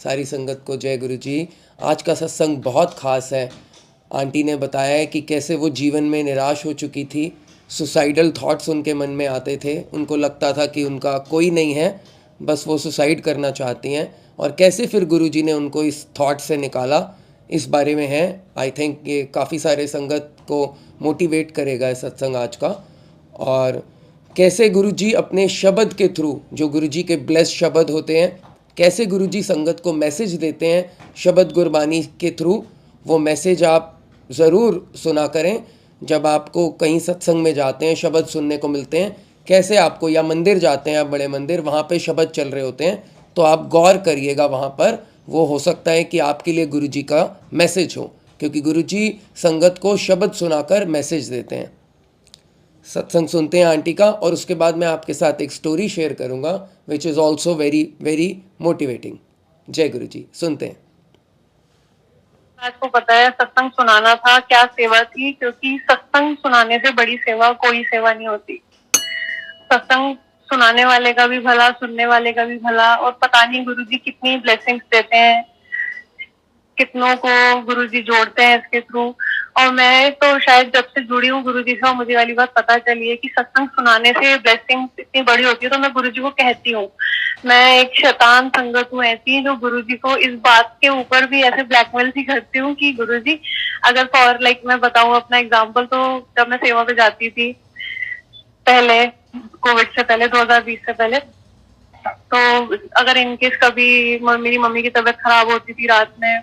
सारी संगत को जय गुरु जी। आज का सत्संग बहुत ख़ास है। आंटी ने बताया है कि कैसे वो जीवन में निराश हो चुकी थी, सुसाइडल थॉट्स उनके मन में आते थे, उनको लगता था कि उनका कोई नहीं है, बस वो सुसाइड करना चाहती हैं, और कैसे फिर गुरु जी ने उनको इस थॉट से निकाला, इस बारे में है। आई थिंक ये काफ़ी सारे संगत को मोटिवेट करेगा ये सत्संग आज का। और कैसे गुरुजी अपने शब्द के थ्रू, जो गुरुजी के ब्लेस्ड शब्द होते हैं, कैसे गुरुजी संगत को मैसेज देते हैं शब्द गुरबानी के थ्रू, वो मैसेज आप ज़रूर सुना करें। जब आपको कहीं सत्संग में जाते हैं, शब्द सुनने को मिलते हैं, कैसे आपको, या मंदिर जाते हैं आप, बड़े मंदिर, वहाँ पे शब्द चल रहे होते हैं, तो आप गौर करिएगा वहाँ पर। वो हो सकता है कि आपके लिए गुरुजी का मैसेज हो, क्योंकि गुरुजी संगत को शब्द सुनाकर मैसेज देते हैं। सत्संग सुनते हैं आंटी का, और उसके बाद मैं आपके साथ एक स्टोरी शेयर करूंगा which is also very very motivating. जय गुरु जी। सुनते हैं। आपको पता है सत्संग सुनाना था, क्या सेवा थी, क्योंकि सत्संग सुनाने से बड़ी सेवा कोई सेवा नहीं होती। सत्संग सुनाने वाले का भी भला, सुनने वाले का भी भला, और पता नहीं गुरुजी कितनी ब्लेसिंग्स देते हैं, कितनों को गुरुजी जोड़ते हैं इसके थ्रू। और मैं तो शायद जब से जुड़ी हूँ गुरुजी से, मुझे वाली बात पता चली है कि सत्संग सुनाने से ब्लेसिंग इतनी बड़ी होती है। तो मैं गुरुजी को कहती हूँ, मैं एक शैतान संगत हूँ ऐसी, जो गुरुजी को इस बात के ऊपर भी ऐसे ब्लैकमेल सी करती हूँ कि गुरुजी, अगर फॉर लाइक मैं बताऊँ अपना एग्जाम्पल, तो जब मैं सेवा पे जाती थी पहले, कोविड से पहले, 2020 से पहले, तो अगर इनकेस कभी मेरी मम्मी की तबीयत खराब होती थी रात में,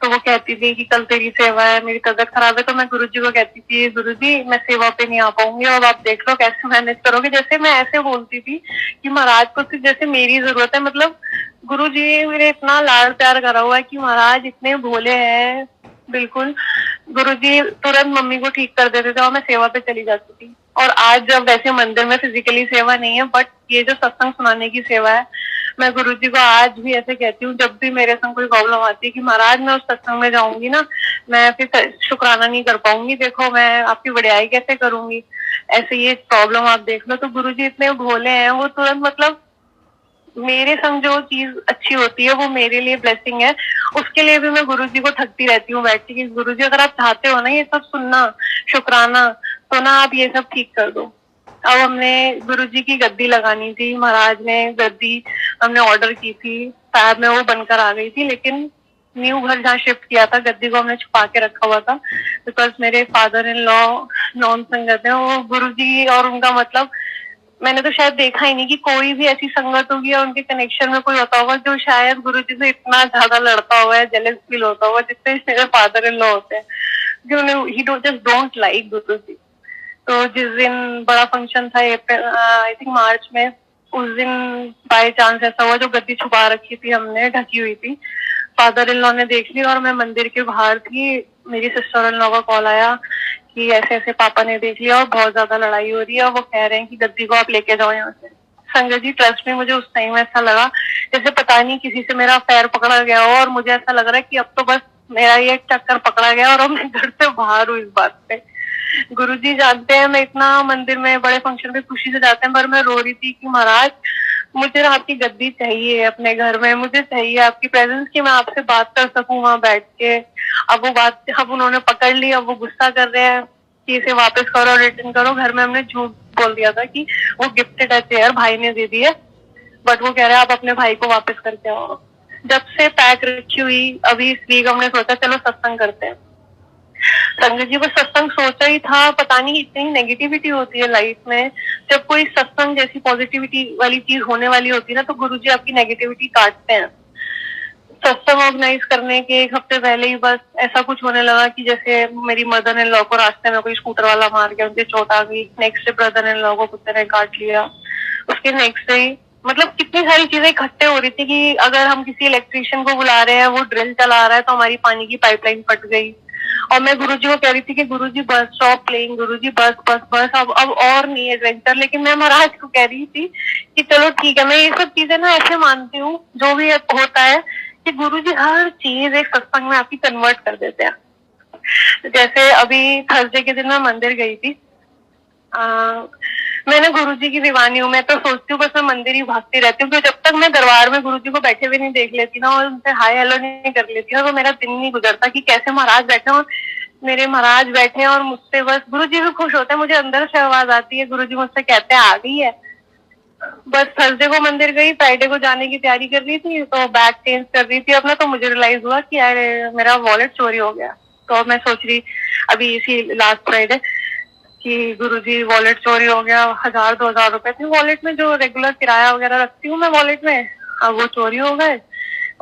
तो वो कहती थी कि कल तेरी सेवा है, मेरी तबीयत खराब है, तो मैं गुरुजी को कहती थी, गुरुजी मैं सेवा पे नहीं आ पाऊंगी, और आप देख लो कैसे मैनेज करोगे। जैसे मैं ऐसे बोलती थी कि महाराज को सिर्फ जैसे मेरी जरूरत है। मतलब गुरुजी मेरे इतना लाड़ प्यार करा हुआ है कि महाराज इतने भोले हैं, बिल्कुल। गुरुजी तुरंत मम्मी को ठीक कर देते थे और मैं सेवा पे चली जाती थी। और आज जब वैसे मंदिर में फिजिकली सेवा नहीं है, बट ये जो सत्संग सुनाने की सेवा है, मैं गुरुजी को आज भी ऐसे कहती हूँ, जब भी मेरे संग कोई प्रॉब्लम आती है, कि महाराज मैं उस सत्संग में जाऊंगी ना, मैं फिर शुक्राना नहीं कर पाऊंगी, देखो मैं आपकी बड़ाई कैसे करूंगी, ऐसे ये प्रॉब्लम आप देख लो। तो गुरुजी इतने भोले हैं, वो तुरंत, मतलब मेरे संग जो चीज अच्छी होती है वो मेरे लिए ब्लेसिंग है। उसके लिए भी मैं गुरुजी को थकती रहती हूँ बैठ के कि गुरुजी अगर आप चाहते हो ना ये सब सुनना, शुक्राना, तो ना आप ये सब ठीक कर दो। अब हमने गुरुजी की गद्दी लगानी थी, महाराज ने गद्दी हमने ऑर्डर की थी, शायद में वो बनकर आ गई थी, लेकिन न्यू घर जहाँ शिफ्ट किया था, गद्दी को हमने छुपा के रखा हुआ था, बिकॉज मेरे फादर इन लॉ नॉन संगत है। वो गुरुजी और उनका मतलब मैंने तो शायद देखा ही नहीं कि कोई भी ऐसी संगत होगी या उनके कनेक्शन में कोई होता होगा जो शायद गुरुजी से इतना ज्यादा लड़ता हुआ है, जेलस फील होता हुआ, जितने मेरे फादर इन लॉ होते हैं, जो ही जस्ट डोंट लाइक गुरुजी। तो जिस दिन बड़ा फंक्शन था आई थिंक मार्च में, उस दिन बाय चांस ऐसा हुआ, जो गद्दी छुपा रखी थी हमने, ढकी हुई थी, फादर इन लॉ ने देख ली, और मैं मंदिर के बाहर थी, मेरी सिस्टर इन लॉ का कॉल आया कि ऐसे ऐसे पापा ने देख लिया और बहुत ज्यादा लड़ाई हो रही है, और वो कह रहे हैं कि गद्दी को आप लेके जाओ यहाँ से। संगत जी ट्रस्ट में मुझे उस टाइम ऐसा लगा जैसे पता नहीं किसी से मेरा पैर पकड़ा गया हो, और मुझे ऐसा लग रहा है कि अब तो बस मेरा ये चक्कर पकड़ा गया और अब मैं घर से बाहर हूँ इस बात पे। गुरुजी जानते हैं मैं इतना मंदिर में बड़े फंक्शन पे खुशी से जाते हैं, पर मैं रो रही थी कि महाराज मुझे आपकी गद्दी चाहिए अपने घर में, मुझे चाहिए आपकी प्रेजेंस कि मैं आपसे बात कर सकूं वहां बैठ के। अब वो बात, अब उन्होंने पकड़ ली, अब वो गुस्सा कर रहे हैं कि इसे वापस करो, रिटर्न करो। घर में हमने झूठ बोल दिया था कि वो गिफ्टेड है चेयर, भाई ने दे दी है, बट वो कह रहे हैं आप अपने भाई को वापस करके आओ। जब से पैक रखी हुई, अभी इस वीक हमने सोचा चलो सत्संग करते हैं। संगत जी, बस सत्संग सोचा ही था, पता नहीं इतनी नेगेटिविटी होती है लाइफ में। जब कोई सत्संग जैसी पॉजिटिविटी वाली चीज होने वाली होती है ना, तो गुरुजी आपकी नेगेटिविटी काटते हैं। सत्संग ऑर्गेनाइज करने के एक हफ्ते पहले ही बस ऐसा कुछ होने लगा कि जैसे मेरी मदर इन लॉ को रास्ते में कोई स्कूटर वाला मार गया, उनसे चोट आ गई। Next day brother in law को कुत्ते ने काट लिया। उसके नेक्स्ट डे, मतलब कितनी सारी चीजें इकट्ठे हो रही थी कि अगर हम किसी इलेक्ट्रिशियन को बुला रहे हैं, वो ड्रिल चला रहा है, तो हमारी पानी की पाइपलाइन फट गई। और मैं गुरुजी को कह रही थी कि गुरुजी बस स्टॉप प्लेइंग, गुरुजी बस बस बस, अब और नहीं एडवेंचर। लेकिन मैं महाराज को कह रही थी कि चलो ठीक है। मैं ये सब चीजें ना ऐसे मानती हूँ, जो भी होता है, कि गुरुजी हर चीज एक सत्संग में आपकी कन्वर्ट कर देते हैं। जैसे अभी थर्सडे के दिन मैं मंदिर गई थी, मैंने गुरुजी की दीवानी हूँ। मैं तो सोचती हूँ बस मैं मंदिर ही भागती रहती हूँ, क्योंकि जब तक मैं दरबार में गुरुजी को बैठे हुए नहीं देख लेती ना और उनसे हाय हेलो नहीं कर लेती ना, तो मेरा दिन नहीं गुजरता कि कैसे महाराज बैठे और मेरे महाराज बैठे और मुझसे बस गुरुजी भी खुश होते हैं। मुझे अंदर से आवाज आती है, गुरुजी मुझसे कहते हैं आ गई है। बस थर्सडे को मंदिर गई, फ्राइडे को जाने की तैयारी कर रही थी, तो बैग चेंज कर रही थी अपना, तो मुझे रियलाइज हुआ कि यार मेरा वॉलेट चोरी हो गया। तो अब मैं सोच रही अभी इसी लास्ट फ्राइडे कि गुरुजी वॉलेट चोरी हो गया, 1000-2000 रुपए थे वॉलेट में, जो रेगुलर किराया वगैरह रखती हूँ मैं वॉलेट में, अब वो चोरी हो गए।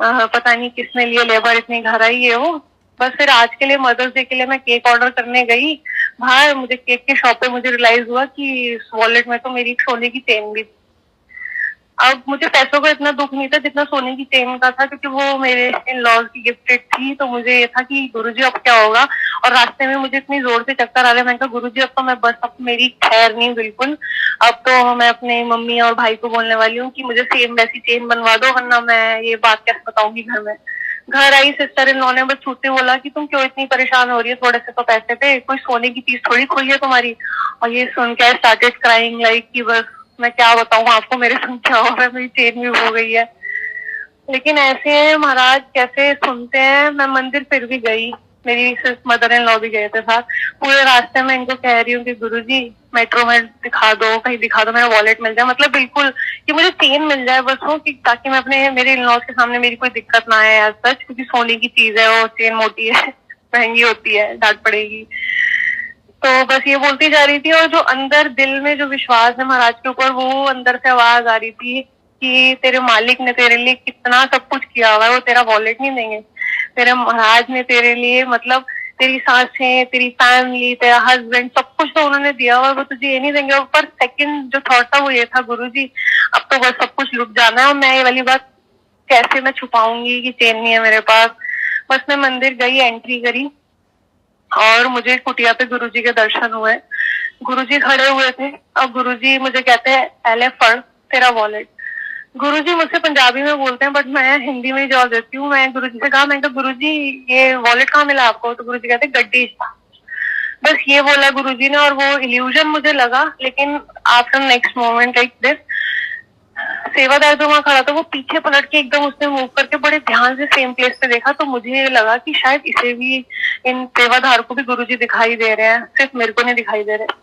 पता नहीं किसने लिए, लेबर इतनी घर आई है वो। बस फिर आज के लिए मदर्स डे के लिए मैं केक ऑर्डर करने गई बाहर, मुझे केक के शॉप पे मुझे रियलाइज हुआ कि वॉलेट में तो मेरी सोने की चेन भी। अब मुझे पैसों का इतना दुख नहीं था जितना सोने की चेन का था, क्योंकि वो मेरे इन लॉज की गिफ्टेड थी। तो मुझे ये था कि गुरुजी अब क्या होगा, और रास्ते में मुझे इतनी जोर से चक्कर आ रहे, मैंने कहा गुरुजी अब तो मैं बस, अब मेरी खैर नहीं बिल्कुल। अब तो मैं अपने मम्मी और भाई को बोलने वाली हूँ कि मुझे सेम वैसी चेन बनवा दो, वरना मैं ये बात कैसे बताऊंगी घर में। घर आई सिस्टर इन लॉ ने बस छूटते बोला कि तुम क्यों इतनी परेशान हो रही है, थोड़े से तो पैसे थे, कोई सोने की चीज थोड़ी खोई है तुम्हारी। और ये सुन के आई स्टार्टेड क्राइंग लाइक कि बस मैं क्या बताऊं आपको मेरे संग क्या हो रहा है, मेरी चेन भी हो गई है। लेकिन ऐसे हैं महाराज, कैसे सुनते हैं। मैं मंदिर फिर भी गई, मेरी सिर्फ मदर इन लॉ भी गए थे साथ। पूरे रास्ते में इनको कह रही हूँ कि गुरुजी मेट्रो में दिखा दो, कहीं दिखा दो, मेरा वॉलेट मिल जाए, मतलब बिल्कुल कि मुझे चेन मिल जाए बस वो, कि ताकि मैं अपने मेरे इन लॉज के सामने मेरी कोई दिक्कत ना आए एज सच, क्योंकि सोने की चीज है वो, चेन मोटी है महंगी होती है, डांट पड़ेगी। तो बस ये बोलती जा रही थी, और जो अंदर दिल में जो विश्वास है महाराज के ऊपर, वो अंदर से आवाज आ रही थी कि तेरे मालिक ने तेरे लिए कितना सब कुछ किया हुआ है, वो तेरा वॉलेट नहीं देंगे। तेरे महाराज ने तेरे लिए मतलब तेरी सांसें, तेरी फैमिली, तेरा हस्बैंड, सब कुछ तो उन्होंने दिया हुआ है, वो तुझे ये नहीं देंगे। और पर सेकंड जो थॉट था वो ये था, गुरुजी अब तो बस सब कुछ लुट जाना है, और मैं ये वाली बात कैसे मैं छुपाऊंगी कि चेन नहीं है मेरे पास। बस मैं मंदिर गई, एंट्री करी, और मुझे कुटिया पे गुरुजी के दर्शन हुए। गुरुजी खड़े हुए थे, अब गुरुजी मुझे कहते हैं पहले फड़ तेरा वॉलेट। गुरुजी मुझसे पंजाबी में बोलते हैं, बट मैं हिंदी में ही जवाब देती हूँ। मैं गुरुजी से कहा, मैंने कहा गुरुजी ये वॉलेट कहाँ मिला आपको? तो गुरुजी कहते गड्डी। बस ये बोला गुरुजी ने, और वो इल्यूजन मुझे लगा। लेकिन after next moment like this, सेवादार जो वहां खड़ा था वो पीछे पलट के एकदम उसने मूव करके बड़े ध्यान से सेम प्लेस पे देखा, तो मुझे लगा कि शायद इसे भी, इन सेवादार को भी गुरुजी दिखाई दे रहे हैं, सिर्फ मेरे को नहीं दिखाई दे रहे।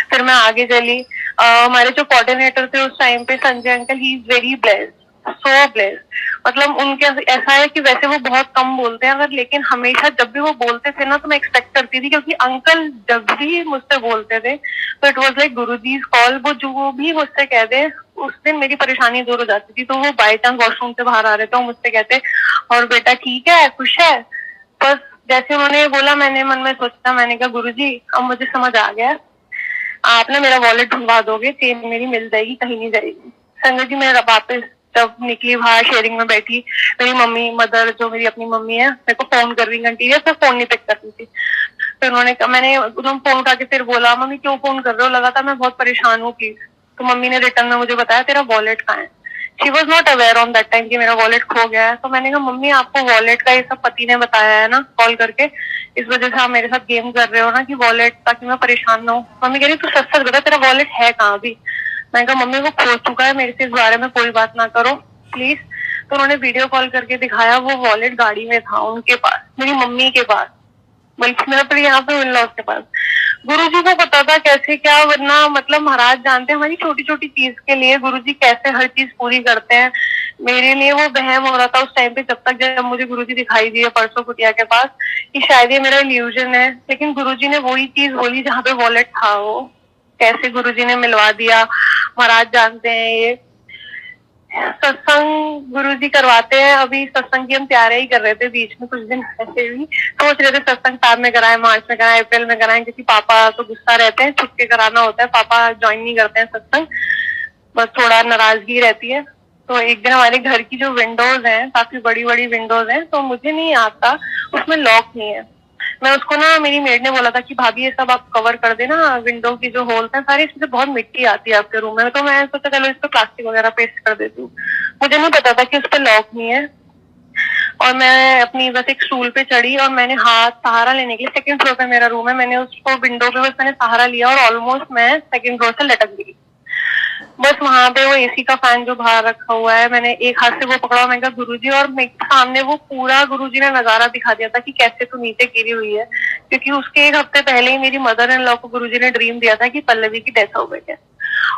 फिर मैं आगे चली। हमारे जो कोऑर्डिनेटर थे उस टाइम पे, Sanjay uncle, he is very blessed, so blessed. मतलब उनके ऐसा है कि वैसे वो बहुत कम बोलते हैं अगर, लेकिन हमेशा जब भी वो बोलते थे ना तो मैं एक्सपेक्ट करती थी, क्योंकि अंकल जब भी मुझसे बोलते थे तो it was like Guruji's call. वो जो भी मुझसे कह दे, उस दिन मेरी परेशानी दूर हो जाती थी। तो वो बाय चांस वॉशरूम से बाहर आ रहे थे और मुझसे कहते, और बेटा ठीक है, खुश है? बस जैसे उन्होंने बोला, मैंने मन में सोचा, मैंने कहा गुरुजी अब मुझे समझ आ गया, आप ना मेरा वॉलेट ढूंढवा दोगे, चेन मेरी मिल जाएगी, कहीं नहीं जाएगी। संजय जी मैं वापस जब निकली बाहर, शेयरिंग में बैठी, मेरी मम्मी, मदर जो मेरी अपनी मम्मी है, मेरे को फोन कर रही कंटिन्यूस, मैं फोन नहीं पिक करती थी। फिर उन्होंने, मैंने उन्होंने फोन उठा के फिर बोला, मम्मी क्यों फोन कर रहे हो, लगातार मैं बहुत परेशान हूँ प्लीज। तो मम्मी ने रिटर्न में मुझे बताया तेरा वॉलेट कहाँ है। She was not aware on that time कि मेरा वॉलेट खो गया है। तो मैंने कहा मम्मी आपको वॉलेट का ये सब पति ने बताया है ना कॉल करके, इस वजह से आप मेरे साथ गेम कर रहे हो ना कि वॉलेट, ताकि मैं परेशान ना हूँ। मम्मी कह रही तू सच सच बता तेरा वॉलेट है कहाँ अभी। मैंने कहा मम्मी वो खो चुका है, मेरे से इस बारे में कोई बात ना करो प्लीज। तो उन्होंने वीडियो कॉल करके दिखाया, वो वॉलेट गाड़ी में था उनके पास, मेरी मम्मी के पास, बल्कि मेरा तो यहाँ पे इन लॉज के पास। गुरुजी को पता था कैसे क्या, वरना मतलब महाराज जानते हैं हमारी छोटी छोटी चीज के लिए गुरुजी कैसे हर चीज पूरी करते हैं। मेरे लिए वो वहम हो रहा था उस टाइम पे, जब तक जब मुझे गुरुजी दिखाई दिए परसों कुटिया के पास, कि शायद ये मेरा इल्यूजन है। लेकिन गुरुजी ने वही चीज बोली जहाँ पे वॉलेट था, वो कैसे गुरुजी ने मिलवा दिया महाराज जानते हैं। ये सत्संग गुरुजी करवाते हैं। अभी सत्संग की हम तैयारी ही कर रहे थे, बीच में कुछ दिन ऐसे भी सोच रहे थे सत्संग साथ में कराएं, मार्च में कराएं, अप्रैल में कराएं, क्योंकि पापा तो गुस्सा रहते हैं, छुप के कराना होता है, पापा ज्वाइन नहीं करते हैं सत्संग, बस थोड़ा नाराजगी रहती है। तो एक दिन हमारे घर की जो विंडोज हैं, काफी बड़ी बड़ी विंडोज हैं, तो मुझे नहीं आता, उसमें लॉक नहीं है। मैं उसको ना, मेरी मेड ने बोला था कि भाभी ये सब आप कवर कर देना, विंडो की जो होल्स हैं सारी, इसमें बहुत मिट्टी आती है आपके रूम में। तो मैं सोचा चलो इस पर प्लास्टिक वगैरह पेस्ट कर देती हूँ, मुझे नहीं पता था कि उस पर लॉक नहीं है। और मैं अपनी बस एक स्टूल पे चढ़ी और मैंने हाथ सहारा लेने के लिए, सेकंड फ्लोर पे मेरा रूम है, मैंने उसको विंडो पे बस मैंने सहारा लिया और ऑलमोस्ट मैं सेकंड फ्लोर से लटक गई। बस वहां पे वो एसी का फैन जो बाहर रखा हुआ है, मैंने एक हाथ से वो पकड़ा, मैं कहा गुरुजी, और मेरे सामने वो पूरा गुरुजी ने नजारा दिखा दिया था कि कैसे तू नीचे गिरी हुई है, क्योंकि उसके एक हफ्ते पहले ही मेरी मदर इन लॉ को गुरुजी ने ड्रीम दिया था कि पल्लवी की डेथ हो गई है।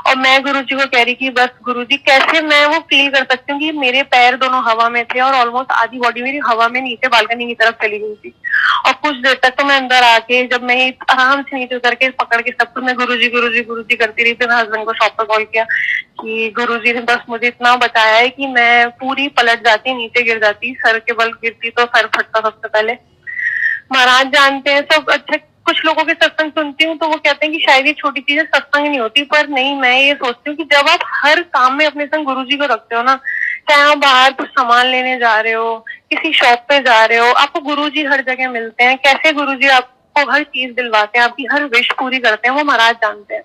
और मैं गुरुजी को कह रही कि बस गुरुजी, कैसे मैं वो फील कर सकती हूँ कि मेरे पैर दोनों हवा में थे और ऑलमोस्ट आधी बॉडी मेरी हवा में नीचे बालकनी की तरफ चली गई थी। और कुछ देर तक तो मैं अंदर आके, जब मैं आराम से नीचे उतर के पकड़ के सब कुछ मैं गुरुजी गुरुजी गुरुजी करती रही, फिर मैं हस्बैंड को शॉप पर कॉल किया कि गुरुजी ने बस मुझे इतना बचाया है कि मैं पूरी पलट जाती, नीचे गिर जाती, सर के बल गिरती तो सर फटता सबसे पहले। महाराज जानते हैं सब। अच्छा, कुछ लोगों के सत्संग सुनती हूँ तो वो कहते हैं कि शायद ये छोटी चीजें सत्संग नहीं होती, पर नहीं, मैं ये सोचती हूँ कि जब आप हर काम में अपने संग गुरुजी को रखते हो ना, चाहे आप बाहर कुछ सामान लेने जा रहे हो, किसी शॉप पे जा रहे हो, आपको गुरुजी हर जगह मिलते हैं। कैसे गुरुजी आपको हर चीज दिलवाते हैं, आपकी हर विश पूरी करते हैं, वो महाराज जानते हैं।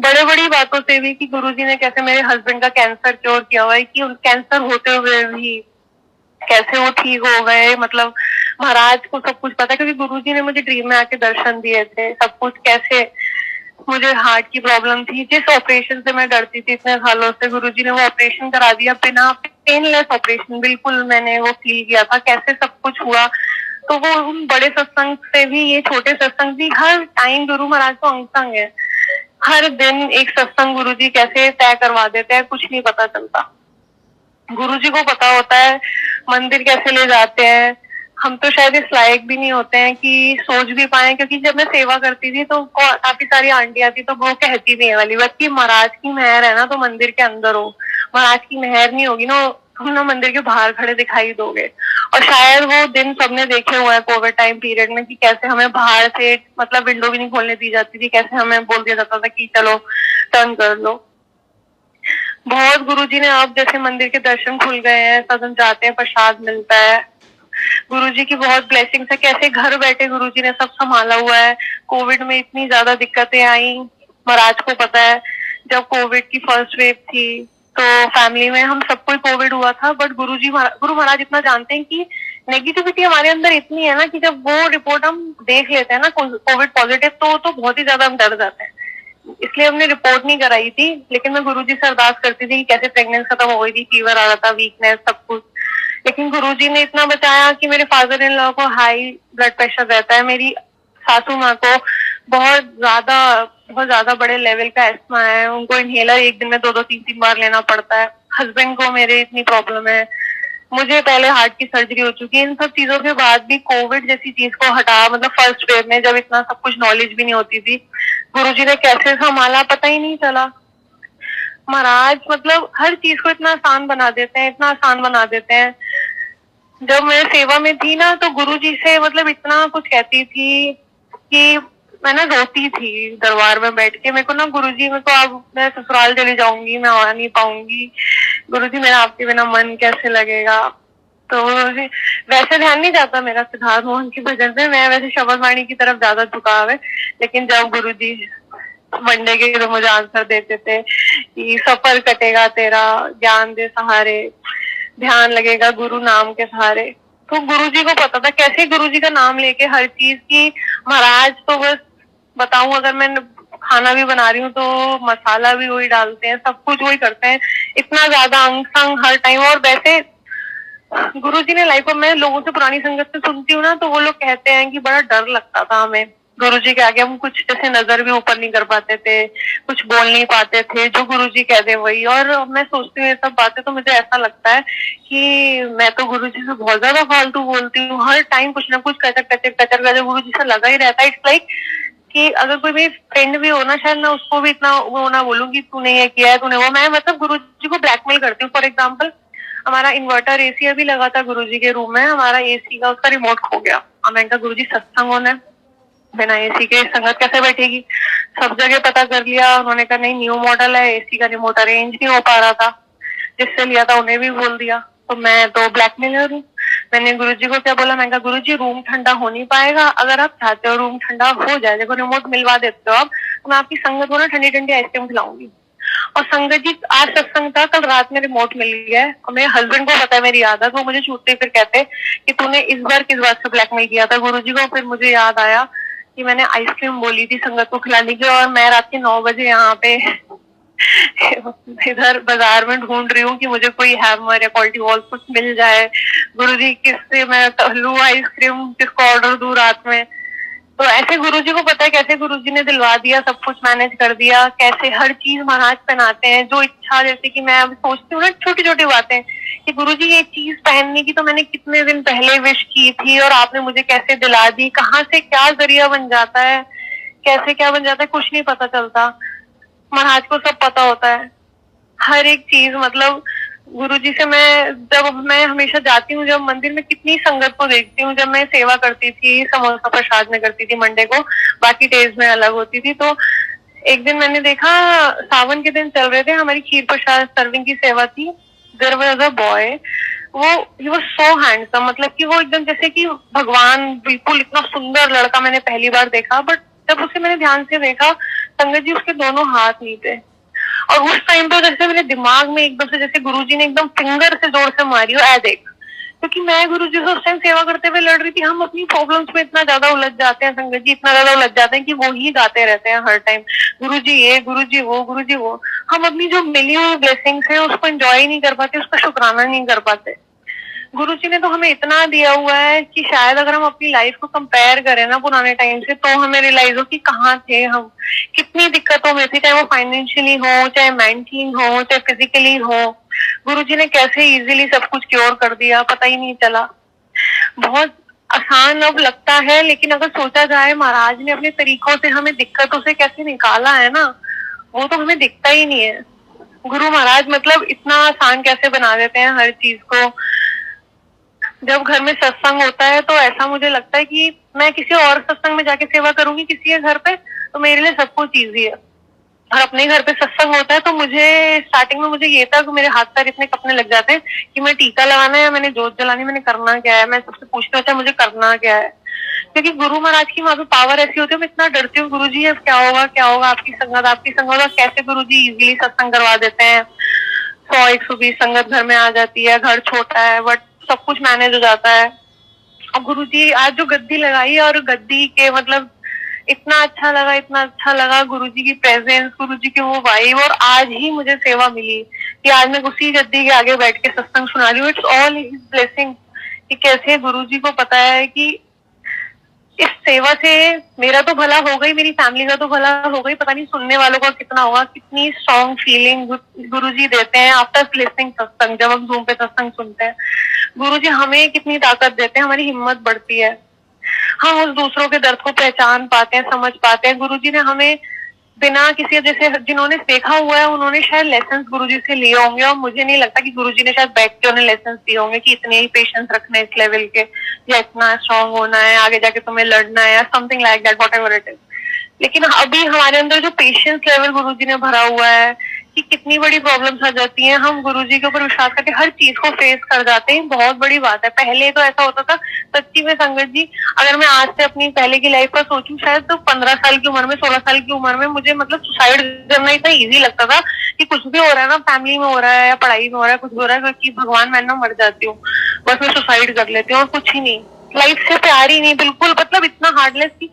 बड़े बड़ी बातों से भी कि गुरुजी ने कैसे मेरे हस्बैंड का कैंसर क्योर किया हुआ है, कि कैंसर होते हुए भी कैसे वो ठीक हो गए, मतलब महाराज को सब कुछ पता है, क्योंकि गुरुजी ने मुझे ड्रीम में आके दर्शन दिए थे सब कुछ। कैसे मुझे हार्ट की प्रॉब्लम थी, जिस ऑपरेशन से मैं डरती थी इतने सालों से, गुरुजी ने वो ऑपरेशन करा दिया, बिना पेनलेस ऑपरेशन, बिल्कुल मैंने वो फील किया था कैसे सब कुछ हुआ। तो वो उन बड़े सत्संग से भी ये छोटे सत्संग भी हर टाइम गुरु महाराज को अंग संग है। हर दिन एक सत्संग गुरुजी कैसे तय करवा देते हैं, कुछ नहीं पता चलता। गुरुजी को पता होता है मंदिर कैसे ले जाते हैं। हम तो शायद इस लायक भी नहीं होते हैं कि सोच भी पाए, क्योंकि जब मैं सेवा करती थी तो काफी सारी आंटियां थी तो वो कहती भी है वाली बात कि महाराज की मेहर है ना तो मंदिर के अंदर हो, महाराज की मेहर नहीं होगी ना तुम ना मंदिर के बाहर खड़े दिखाई दोगे। और शायद वो दिन सबने देखे हुए हैं कोविड टाइम पीरियड में कि कैसे हमें बाहर से, मतलब विंडो भी नहीं खोलने दी जाती थी, कैसे हमें बोल दिया जाता था कि चलो टर्न कर लो। बहुत गुरुजी ने, अब जैसे मंदिर के दर्शन खुल गए हैं, सदन जाते हैं, प्रसाद मिलता है, गुरुजी की बहुत ब्लेसिंग्स है। कैसे घर बैठे गुरुजी ने सब संभाला हुआ है। कोविड में इतनी ज्यादा दिक्कतें आई, महाराज को पता है। जब कोविड की फर्स्ट वेव थी तो फैमिली में हम सबको ही कोविड हुआ था, बट गुरु महाराज इतना जानते हैं कि नेगेटिविटी हमारे अंदर इतनी है ना कि जब वो रिपोर्ट हम देख लेते हैं ना कोविड पॉजिटिव, तो बहुत ही ज्यादा हम डर जाते हैं। इसलिए हमने रिपोर्ट नहीं कराई थी, लेकिन मैं गुरुजी से अरदास करती थी कि कैसे प्रेगनेंसी खत्म हो गई थी, फीवर आ रहा था, वीकनेस, सब कुछ। लेकिन गुरुजी ने इतना बचाया कि मेरे फादर इन लॉ को हाई ब्लड प्रेशर रहता है, मेरी सासू माँ को बहुत ज्यादा बड़े लेवल का एस्मा है, उनको इनहेलर एक दिन में 2-2 3-3 बार लेना पड़ता है। हस्बैंड को मेरे इतनी प्रॉब्लम है, मुझे पहले हार्ट की सर्जरी हो चुकी है। इन सब चीजों के बाद भी कोविड जैसी चीज को हटा, मतलब फर्स्ट वेव में जब इतना सब कुछ नॉलेज भी नहीं होती थी, गुरुजी ने कैसे संभाला पता ही नहीं चला। महाराज मतलब हर चीज को इतना आसान बना देते हैं, इतना आसान बना देते हैं। जब मैं सेवा में थी ना तो गुरुजी से मतलब इतना कुछ कहती थी कि मैं ना रोती थी दरबार में बैठ के। मेरे को ना गुरुजी, मेरे को अब मैं ससुराल चली जाऊंगी, मैं आ नहीं पाऊंगी, गुरुजी मेरा आपके बिना मन कैसे लगेगा। तो वैसे ध्यान नहीं जाता मेरा सिद्धार्थ मोहन की भजन पे, मैं वैसे शब्द वाणी की तरफ ज्यादा झुकाव है। लेकिन जब गुरुजी मंडे के तो मुझे आंसर देते थे कि सफर कटेगा तेरा, ज्ञान दे सहारे, ध्यान लगेगा गुरु नाम के सहारे, तो गुरुजी को पता था कैसे गुरुजी का नाम लेके हर चीज की। महाराज तो बस बताऊं, अगर मैं खाना भी बना रही हूँ तो मसाला भी वही डालते हैं, सब कुछ वही करते हैं, इतना ज्यादा अंग संग हर टाइम। और वैसे गुरुजी ने लाइफ में, मैं लोगों से पुरानी संगत से सुनती हूँ ना तो वो लोग कहते हैं कि बड़ा डर लगता था हमें गुरुजी के आगे, हम कुछ जैसे नजर भी ऊपर नहीं कर पाते थे, कुछ बोल नहीं पाते थे, जो गुरुजी कह दे वही। और मैं सोचती हूँ ये सब बातें तो मुझे ऐसा लगता है कि मैं तो गुरुजी से बहुत ज्यादा फालतू बोलती हूँ, हर टाइम कुछ ना कुछ कचर कचर कचर कचर गुरुजी से लगा ही रहता है। इट्स लाइक कि अगर कोई मेरी फ्रेंड भी हो ना, शायद मैं उसको भी इतना वो ना बोलूँ कि तूने ये किया है, तूने वो। मैं मतलब गुरुजी को ब्लैकमेल करती हूँ। फॉर एग्जाम्पल, हमारा इन्वर्टर एसी अभी लगा था गुरुजी के रूम में, हमारा एसी का उसका रिमोट खो गया। अब मैंने कहा गुरुजी सत्संग होना है, बिना एसी के संगत कैसे बैठेगी। सब जगह पता कर लिया, उन्होंने कहा नहीं न्यू मॉडल है, एसी का रिमोट अरेंज नहीं हो पा रहा था, जिससे लिया था उन्हें भी बोल दिया। तो मैं तो ब्लैकमेलर हूँ। मैंने गुरुजी को क्या बोला, मैं कहा गुरुजी रूम ठंडा हो नहीं पाएगा, अगर आप चाहते हो रूम ठंडा हो जाए, देखो रिमोट मिलवा देते हो आप, तो मैं आपकी संगत को ना ठंडी ठंडी आइसक्रीम खिलाऊंगी। और संगत जी आज सत्संग था, कल रात में रिमोट मिल गया है और मेरे हस्बैंड को पता है मेरी आदत, वो मुझे छूटते फिर कहते कि तूने इस बार किस बात से ब्लैकमेल किया था गुरुजी को। फिर मुझे याद आया कि मैंने आइसक्रीम बोली थी संगत को खिलाने की, और मैं रात के 9 बजे यहाँ पे इधर बाजार में ढूंढ रही हूँ कि मुझे कोई हैमर या क्वालिटी वॉल कुछ मिल जाए। गुरुजी किससे मैं लूं आइसक्रीम, किसको ऑर्डर दूं रात में। तो ऐसे गुरुजी को पता है कैसे गुरुजी ने दिलवा दिया, सब कुछ मैनेज कर दिया, कैसे हर चीज महाराज पहनाते हैं जो इच्छा। जैसे कि मैं अब सोचती हूँ ना छोटी छोटी बातें कि गुरुजी ये चीज पहनने की तो मैंने कितने दिन पहले विश की थी और आपने मुझे कैसे दिला दी, कहाँ से क्या जरिया बन जाता है, कैसे क्या बन जाता है, कुछ नहीं पता चलता। महाराज को सब पता होता है, हर एक चीज। मतलब गुरुजी से मैं हमेशा जाती हूँ, जब मंदिर में कितनी संगत को देखती हूँ। जब मैं सेवा करती थी समोसा प्रसाद में करती थी मंडे को, बाकी डेज में अलग होती थी, तो एक दिन मैंने देखा सावन के दिन चल रहे थे, हमारी खीर प्रसाद सर्विंग की सेवा थी। देयर वाज अ बॉय, वो ही वाज सो हैंडसम, मतलब कि वो एकदम जैसे कि भगवान, बिल्कुल इतना सुंदर लड़का मैंने पहली बार देखा। बट जब उसे मैंने ध्यान से देखा, संगत जी उसके दोनों हाथ नहीं थे। और उस टाइम पे जैसे मेरे दिमाग में एकदम से जैसे गुरुजी ने एकदम फिंगर से जोर से मारी हो, ऐ देख। क्योंकि मैं गुरुजी से उस टाइम सेवा करते हुए लड़ रही थी। हम अपनी प्रॉब्लम्स में इतना ज्यादा उलझ जाते हैं संगत जी, इतना ज्यादा उलझ जाते हैं कि वो ही गाते रहते हैं हर टाइम, गुरुजी ये, गुरुजी वो, गुरुजी वो। हम अपनी जो मिली हुई ब्लेसिंग्स है उसको एंजॉय ही नहीं कर पाते, उसका शुक्राना नहीं कर पाते। गुरुजी ने तो हमें इतना दिया हुआ है कि शायद अगर हम अपनी लाइफ को कंपेयर करें ना पुराने टाइम से, तो हमें रियलाइज हो कि कहाँ थे हम, कितनी दिक्कतों में थे, चाहे वो फाइनेंशियली हो, चाहे मेंटली हो, चाहे फिजिकली हो। गुरुजी ने कैसे इजीली सब कुछ क्योर कर दिया, पता ही नहीं चला। बहुत आसान अब लगता है, लेकिन अगर सोचा जाए महाराज ने अपने तरीकों से हमें दिक्कतों से कैसे निकाला है ना, वो तो हमें दिखता ही नहीं है। गुरु महाराज मतलब इतना आसान कैसे बना देते हैं हर चीज को। जब घर में सत्संग होता है तो ऐसा मुझे लगता है कि मैं किसी और सत्संग में जाके सेवा करूंगी किसी के घर पे, तो मेरे लिए सब कुछ ईजी है। और अपने घर पे सत्संग होता है तो मुझे स्टार्टिंग में मुझे ये था कि मेरे हाथ पैर इतने कपने लग जाते हैं कि मैं टीका लगाना है, मैंने जोत जलानी, मैंने करना क्या है, मैं सबसे पूछती हूँ अच्छा मुझे करना क्या है। क्योंकि गुरु महाराज की वहां पे पावर ऐसी होती है, मैं इतना डरती हूँ गुरु जी अब क्या होगा क्या होगा, आपकी संगत, और कैसे गुरु जी इजिली सत्संग करवा देते हैं। 100-120 संगत घर में आ जाती है, घर छोटा है बट सब कुछ मैनेज हो जाता है। और गुरुजी आज जो गद्दी लगाई है, और गद्दी के मतलब इतना अच्छा लगा, इतना अच्छा लगा गुरुजी की प्रेजेंस, गुरुजी की वो वाइब। और आज ही मुझे सेवा मिली कि आज मैं उसी गद्दी के आगे बैठ के सत्संग सुना रही हूँ। इट्स ऑल हिज ब्लेसिंग कि कैसे गुरुजी को पता है कि इस सेवा से मेरा तो भला हो गई, मेरी फैमिली का तो भला हो गई, पता नहीं सुनने वालों का कितना होगा। कितनी स्ट्रॉन्ग फीलिंग गुरुजी देते हैं आफ्टर लिसनिंग सत्संग। जब हम जूम पे सत्संग सुनते हैं, गुरुजी हमें कितनी ताकत देते हैं, हमारी हिम्मत बढ़ती है, हम उस दूसरों के दर्द को पहचान पाते हैं, समझ पाते हैं। गुरुजी ने हमें बिना किसी, जैसे जिन्होंने देखा हुआ है उन्होंने शायद लेसन्स गुरुजी से लिए होंगे, और मुझे नहीं लगता कि गुरुजी ने शायद बैठ के उन्हें लेसन्स दिए होंगे कि इतने ही पेशेंस रखने इस लेवल के, या इतना स्ट्रांग होना है, आगे जाके तुम्हें लड़ना है, या something like that, whatever it is. लेकिन अभी हमारे अंदर जो पेशेंस लेवल गुरुजी ने भरा हुआ है कि कितनी बड़ी प्रॉब्लम्स आ जाती हैं, हम गुरुजी के ऊपर विश्वास करके हर चीज को फेस कर जाते हैं, बहुत बड़ी बात है। पहले तो ऐसा होता था सच्ची में संगत जी, अगर मैं आज से अपनी पहले की लाइफ का सोचूं, शायद तो 15 साल की उम्र में, 16 साल की उम्र में मुझे मतलब सुसाइड करना इतना इजी लगता था कि कुछ भी हो रहा है ना, फैमिली में हो रहा है या पढ़ाई में हो रहा है, कुछ हो रहा है कि भगवान मैं ना मर जाती हूँ, बस मैं सुसाइड कर लेती हूँ, और कुछ ही नहीं, लाइफ से प्यार ही नहीं बिल्कुल, मतलब इतना हार्डलेस की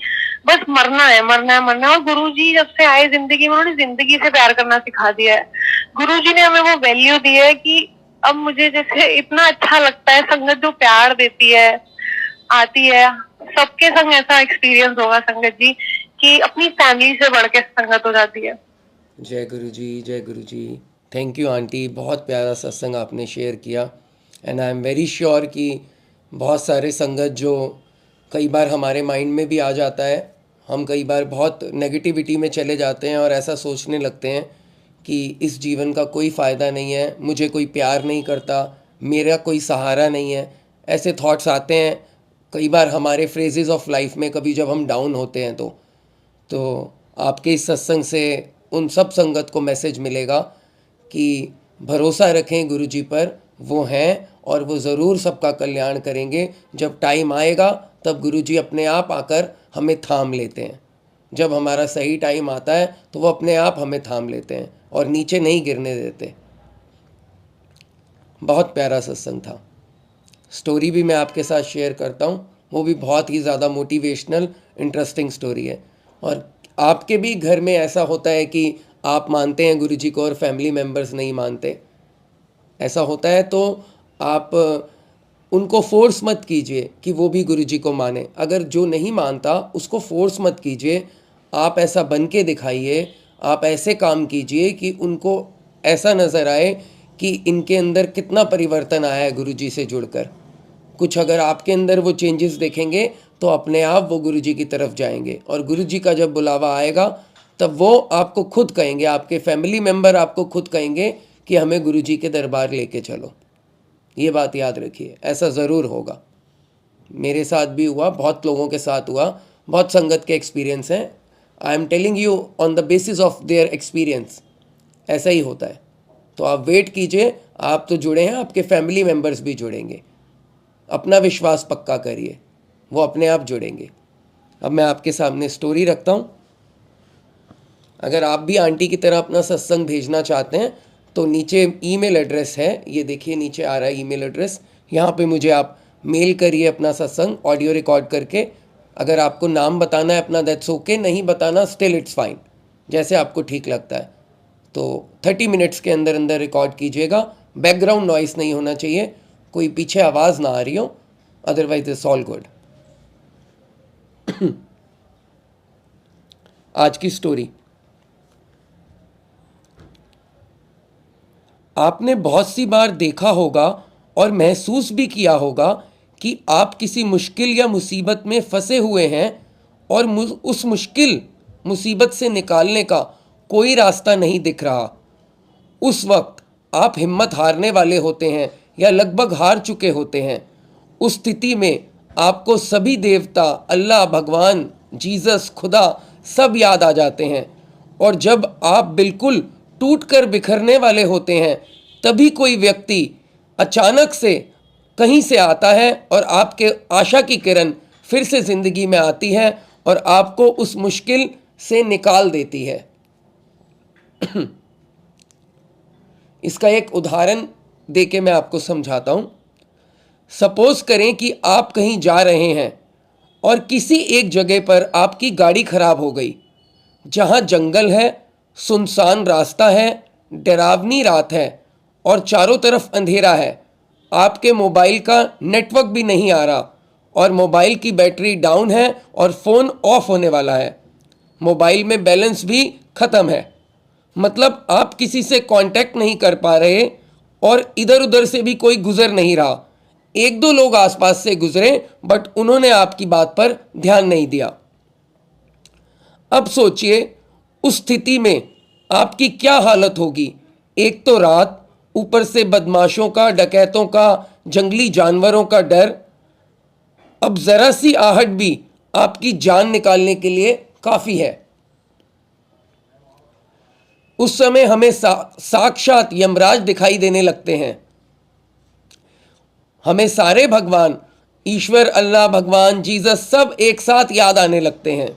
बस मरना है, मरना है, मरना है। और गुरुजी जब से आए जिंदगी में, उन्होंने जिंदगी से प्यार करना सिखा दिया है। गुरुजी ने हमें वो वैल्यू दी है कि अब मुझे जैसे इतना अच्छा लगता है, संगत जो प्यार देती है, आती है। सबके संग ऐसा एक्सपीरियंस होगा संगत जी कि अपनी फैमिली से बढ़ के संगत हो जाती है। जय गुरु जी, जय गुरु जी। थैंक यू आंटी, बहुत प्यारा सत्संग आपने शेयर किया। And I am very sure कि बहुत सारे संगत जो कई बार हमारे माइंड में भी आ जाता है, हम कई बार बहुत नेगेटिविटी में चले जाते हैं और ऐसा सोचने लगते हैं कि इस जीवन का कोई फ़ायदा नहीं है, मुझे कोई प्यार नहीं करता, मेरा कोई सहारा नहीं है, ऐसे थॉट्स आते हैं कई बार हमारे फ्रेजेस ऑफ लाइफ में, कभी जब हम डाउन होते हैं तो आपके इस सत्संग से उन सब संगत को मैसेज मिलेगा कि भरोसा रखें गुरु जी पर, वो हैं और वो ज़रूर सबका कल्याण करेंगे। जब टाइम आएगा तब गुरु जी अपने आप आकर हमें थाम लेते हैं। जब हमारा सही टाइम आता है तो वो अपने आप हमें थाम लेते हैं और नीचे नहीं गिरने देते। बहुत प्यारा सत्संग था। स्टोरी भी मैं आपके साथ शेयर करता हूँ, वो भी बहुत ही ज़्यादा मोटिवेशनल इंटरेस्टिंग स्टोरी है। और आपके भी घर में ऐसा होता है कि आप मानते हैं गुरुजी को और फैमिली मेम्बर्स नहीं मानते, ऐसा होता है तो आप उनको फोर्स मत कीजिए कि वो भी गुरुजी को माने। अगर जो नहीं मानता उसको फोर्स मत कीजिए, आप ऐसा बन के दिखाइए, आप ऐसे काम कीजिए कि उनको ऐसा नज़र आए कि इनके अंदर कितना परिवर्तन आया है गुरुजी से जुड़कर। कुछ अगर आपके अंदर वो चेंजेस देखेंगे तो अपने आप वो गुरुजी की तरफ जाएंगे, और गुरुजी का जब बुलावा आएगा तब वो आपको खुद कहेंगे, आपके फैमिली मेम्बर आपको खुद कहेंगे कि हमें गुरुजी के दरबार लेके चलो। ये बात याद रखिए, ऐसा ज़रूर होगा। मेरे साथ भी हुआ, बहुत लोगों के साथ हुआ, बहुत संगत के एक्सपीरियंस हैं। I am telling you on the basis of their experience, ऐसा ही होता है। तो आप वेट कीजिए, आप तो जुड़े हैं, आपके फैमिली मेम्बर्स भी जुड़ेंगे। अपना विश्वास पक्का करिए, वो अपने आप जुड़ेंगे। अब मैं आपके सामने स्टोरी रखता हूँ। अगर आप भी आंटी की तरह अपना सत्संग भेजना चाहते हैं तो नीचे ईमेल एड्रेस है, ये देखिए नीचे आ रहा है ईमेल एड्रेस, यहाँ पे मुझे आप मेल करिए अपना सत्संग ऑडियो रिकॉर्ड करके। अगर आपको नाम बताना है अपना, दैट्स ओके, नहीं बताना स्टिल इट्स फाइन, जैसे आपको ठीक लगता है। तो 30 मिनट्स के अंदर अंदर रिकॉर्ड कीजिएगा। बैकग्राउंड नॉइस नहीं होना चाहिए, कोई पीछे आवाज़ ना आ रही हो, अदरवाइज इट्स ऑल गुड। आज की स्टोरी। आपने बहुत सी बार देखा होगा और महसूस भी किया होगा कि आप किसी मुश्किल या मुसीबत में फंसे हुए हैं और उस मुश्किल मुसीबत से निकालने का कोई रास्ता नहीं दिख रहा। उस वक्त आप हिम्मत हारने वाले होते हैं या लगभग हार चुके होते हैं। उस स्थिति में आपको सभी देवता, अल्लाह, भगवान, जीसस, खुदा सब याद आ जाते हैं। और जब आप बिल्कुल टूटकर बिखरने वाले होते हैं तभी कोई व्यक्ति अचानक से कहीं से आता है और आपके आशा की किरण फिर से ज़िंदगी में आती है और आपको उस मुश्किल से निकाल देती है। इसका एक उदाहरण देके मैं आपको समझाता हूँ। सपोज करें कि आप कहीं जा रहे हैं और किसी एक जगह पर आपकी गाड़ी खराब हो गई, जहाँ जंगल है, सुनसान रास्ता है, डरावनी रात है और चारों तरफ अंधेरा है। आपके मोबाइल का नेटवर्क भी नहीं आ रहा और मोबाइल की बैटरी डाउन है और फ़ोन ऑफ होने वाला है। मोबाइल में बैलेंस भी ख़त्म है, मतलब आप किसी से कांटेक्ट नहीं कर पा रहे और इधर उधर से भी कोई गुजर नहीं रहा। एक दो लोग आसपास से गुजरे बट उन्होंने आपकी बात पर ध्यान नहीं दिया। अब सोचिए उस स्थिति में आपकी क्या हालत होगी। एक तो रात, ऊपर से बदमाशों का, डकैतों का, जंगली जानवरों का डर। अब जरा सी आहट भी आपकी जान निकालने के लिए काफ़ी है। उस समय हमें साक्षात यमराज दिखाई देने लगते हैं। हमें सारे भगवान, ईश्वर, अल्लाह, भगवान, जीसस सब एक साथ याद आने लगते हैं।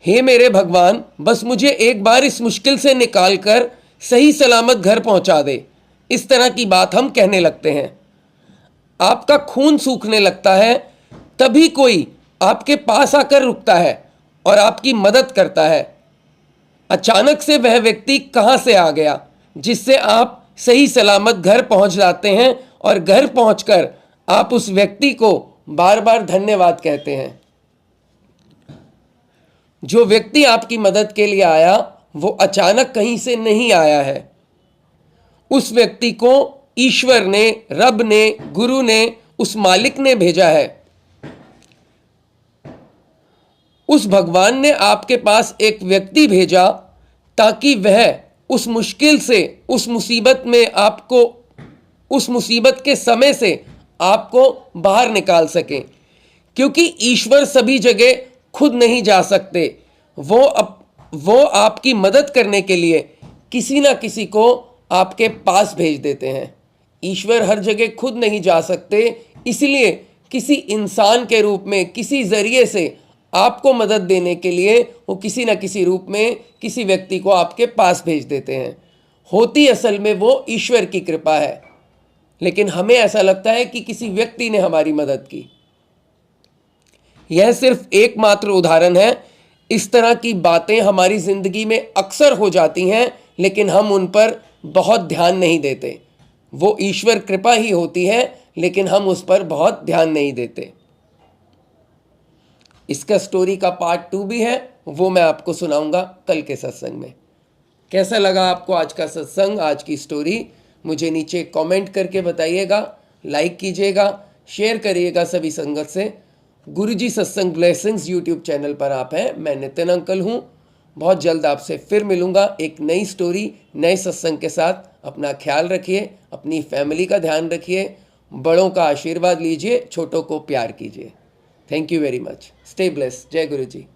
हे मेरे भगवान, बस मुझे एक बार इस मुश्किल से निकालकर सही सलामत घर पहुंचा दे। इस तरह की बात हम कहने लगते हैं। आपका खून सूखने लगता है, तभी कोई आपके पास आकर रुकता है और आपकी मदद करता है। अचानक से वह व्यक्ति कहाँ से आ गया जिससे आप सही सलामत घर पहुंच जाते हैं और घर पहुंचकर आप उस व्यक्ति को बार बार धन्यवाद कहते हैं। जो व्यक्ति आपकी मदद के लिए आया वो अचानक कहीं से नहीं आया है। उस व्यक्ति को ईश्वर ने, रब ने, गुरु ने, उस मालिक ने भेजा है। उस भगवान ने आपके पास एक व्यक्ति भेजा ताकि वह उस मुश्किल से, उस मुसीबत में आपको, उस मुसीबत के समय से आपको बाहर निकाल सके। क्योंकि ईश्वर सभी जगह खुद नहीं जा सकते, वो आपकी मदद करने के लिए किसी ना किसी को आपके पास भेज देते हैं। ईश्वर हर जगह खुद नहीं जा सकते, इसलिए किसी इंसान के रूप में, किसी ज़रिए से आपको मदद देने के लिए वो किसी न किसी रूप में किसी व्यक्ति को आपके पास भेज देते हैं। होती असल में वो ईश्वर की कृपा है, लेकिन हमें ऐसा लगता है कि किसी व्यक्ति ने हमारी मदद की। यह सिर्फ एकमात्र उदाहरण है। इस तरह की बातें हमारी ज़िंदगी में अक्सर हो जाती हैं, लेकिन हम उन पर बहुत ध्यान नहीं देते। वो ईश्वर कृपा ही होती है, लेकिन हम उस पर बहुत ध्यान नहीं देते। इसका स्टोरी का पार्ट 2 भी है, वो मैं आपको सुनाऊंगा कल के सत्संग में। कैसा लगा आपको आज का सत्संग, आज की स्टोरी? मुझे नीचे कमेंट करके बताइएगा, लाइक कीजिएगा, शेयर करिएगा सभी संगत से। गुरुजी सत्संग ब्लेसिंग्स यूट्यूब चैनल पर आप हैं। मैं नितिन अंकल हूँ। बहुत जल्द आपसे फिर मिलूँगा एक नई स्टोरी, नए सत्संग के साथ। अपना ख्याल रखिए, अपनी फैमिली का ध्यान रखिए, बड़ों का आशीर्वाद लीजिए, छोटों को प्यार कीजिए। Thank you very much. Stay blessed. जय गुरु जी।